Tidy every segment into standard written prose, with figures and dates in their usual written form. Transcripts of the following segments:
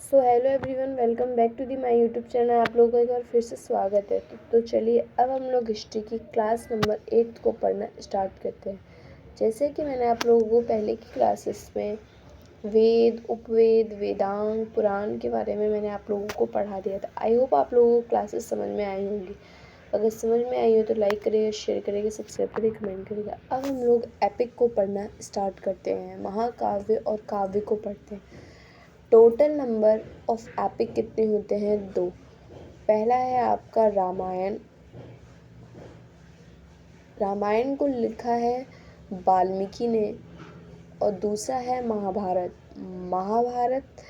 So hello everyone, welcome back to the my YouTube channel. आप लोगों का एक बार फिर से स्वागत है। तो चलिए अब हम लोग हिस्ट्री की क्लास नंबर 8 को पढ़ना स्टार्ट करते हैं। जैसे कि मैंने आप लोगों को पहले की क्लासेस में वेद, उपवेद, वेदांग, पुराण के बारे में मैंने आप लोगों को पढ़ा दिया था। आई होप आप लोगों को क्लासेस समझ में आई होंगी। अगर समझ में आई हो तो लाइक करिएगा, शेयर करिएगा, सब्सक्राइब करिएगा, कमेंट करिएगा। अब हम लोग एपिक को पढ़ना स्टार्ट करते हैं, महाकाव्य और काव्य को पढ़ते हैं। टोटल नंबर ऑफ एपिक कितने होते हैं? 2। पहला है आपका रामायण। रामायण को लिखा है वाल्मीकि ने। और दूसरा है महाभारत। महाभारत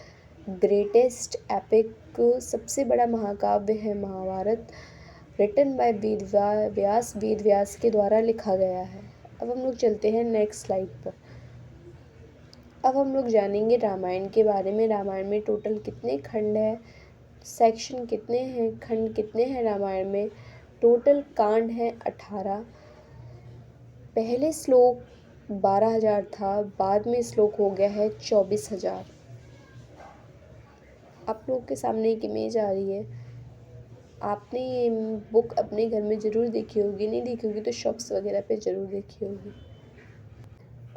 ग्रेटेस्ट एपिक, सबसे बड़ा महाकाव्य है महाभारत। रिटन बाय वेद व्यास के द्वारा लिखा गया है। अब हम लोग चलते हैं नेक्स्ट स्लाइड पर। अब हम लोग जानेंगे रामायण के बारे में। रामायण में टोटल कितने खंड हैं, सेक्शन कितने हैं, खंड कितने हैं रामायण में। टोटल कांड हैं 18। पहले श्लोक 12,000 था, बाद में श्लोक हो गया है 24,000। आप लोगों के सामने एक इमेज आ रही है। आपने ये बुक अपने घर में ज़रूर देखी होगी, नहीं देखी होगी तो शॉप्स वगैरह पे ज़रूर देखी होगी।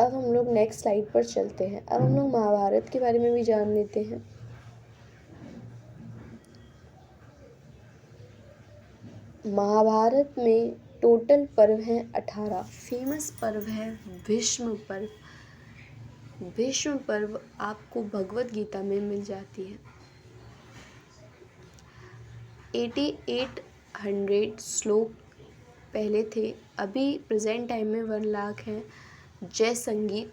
अब हम लोग नेक्स्ट स्लाइड पर चलते हैं। अब हम लोग महाभारत के बारे में भी जान लेते हैं। महाभारत में टोटल पर्व हैं 18। फेमस पर्व है भीष्म पर्व। भीष्म पर्व आपको भगवत गीता में मिल जाती है। 8800 श्लोक पहले थे, अभी प्रेजेंट टाइम में 1 लाख हैं जय संगीत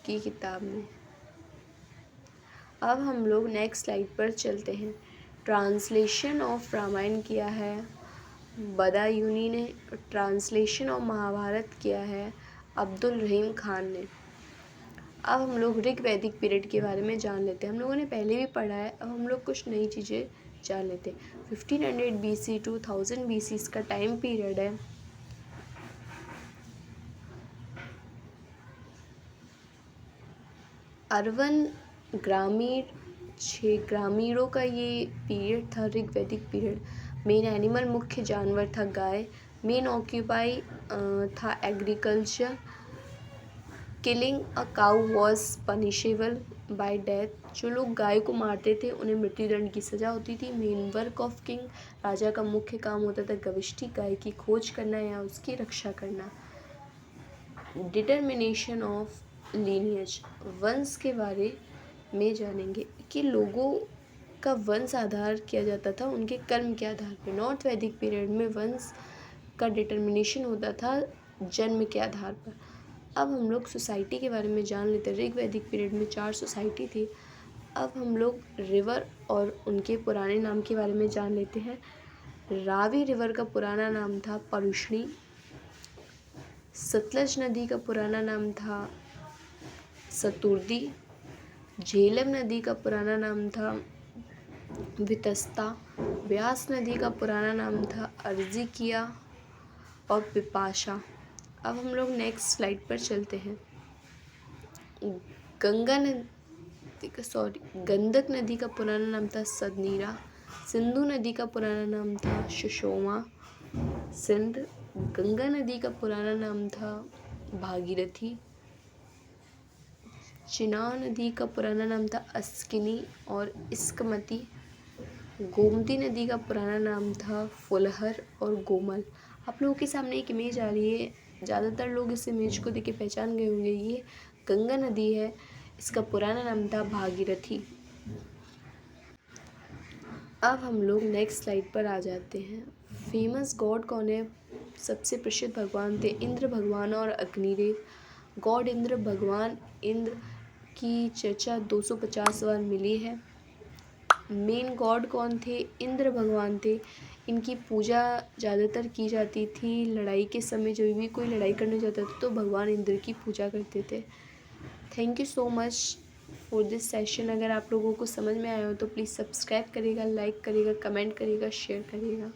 की किताब में। अब हम लोग नेक्स्ट स्लाइड पर चलते हैं। ट्रांसलेशन ऑफ रामायण किया है बदायूनी ने। ट्रांसलेशन ऑफ महाभारत किया है अब्दुल रहीम खान ने। अब हम लोग ऋग वैदिक पीरियड के बारे में जान लेते हैं। हम लोगों ने पहले भी पढ़ा है, अब हम लोग कुछ नई चीज़ें जान लेते हैं। 1500 BC टू 1000 BC इसका टाइम पीरियड है। अर्बन ग्रामीणों का ये पीरियड था, ऋग वैदिक पीरियड। मेन एनिमल, मुख्य जानवर था गाय। मेन ऑक्यूपाई था agriculture. Killing a cow was punishable bye death. जो लोग गाय को मारते थे उन्हें मृत्युदंड की सज़ा होती थी। मेन वर्क ऑफ किंग, राजा का मुख्य काम होता था गविष्टि, गाय की खोज करना या उसकी रक्षा करना। डिटर्मिनेशन ऑफ लीनियज, वंश के बारे में जानेंगे कि लोगों का वंश आधार किया जाता था उनके कर्म के आधार पर। नॉर्थ वैदिक पीरियड में वंश का डिटर्मिनेशन होता था जन्म के आधार पर। अब हम लोग सोसाइटी के बारे में जान लेते हैं। ऋग वैदिक पीरियड में 4 सोसाइटी थी। अब हम लोग रिवर और उनके पुराने नाम के बारे में जान लेते हैं। रावी रिवर का पुराना नाम था परुष्णी। सतलज नदी का पुराना नाम था सतुर्दी। झेलम नदी का पुराना नाम था वितस्ता। व्यास नदी का पुराना नाम था अर्जिकिया और पिपाशा। अब हम लोग नेक्स्ट स्लाइड पर चलते हैं। गंडक नदी का पुराना नाम था सदनीरा। सिंधु नदी का पुराना नाम था सुषमा सिंध। गंगा नदी का पुराना नाम था भागीरथी। चिनाब नदी का पुराना नाम था अस्किनी और इस्कमती। गोमती नदी का पुराना नाम था फुलहर और गोमल। आप लोगों के सामने एक इमेज आ रही है, ज़्यादातर लोग इस इमेज को देख के पहचान गए होंगे। ये गंगा नदी है, इसका पुराना नाम था भागीरथी। अब हम लोग नेक्स्ट स्लाइड पर आ जाते हैं। फेमस गॉड कौन है? सबसे प्रसिद्ध भगवान थे इंद्र भगवान और अग्निदेव। गॉड इंद्र, भगवान इंद्र की चर्चा 250 बार मिली है। मेन गॉड कौन थे? इंद्र भगवान थे। इनकी पूजा ज़्यादातर की जाती थी लड़ाई के समय। जब भी कोई लड़ाई करने जाता था तो भगवान इंद्र की पूजा करते थे। Thank you so much for this session. अगर आप लोगों को समझ में आया हो तो प्लीज़ सब्सक्राइब करिएगा, लाइक करिएगा, कमेंट करिएगा, शेयर करिएगा।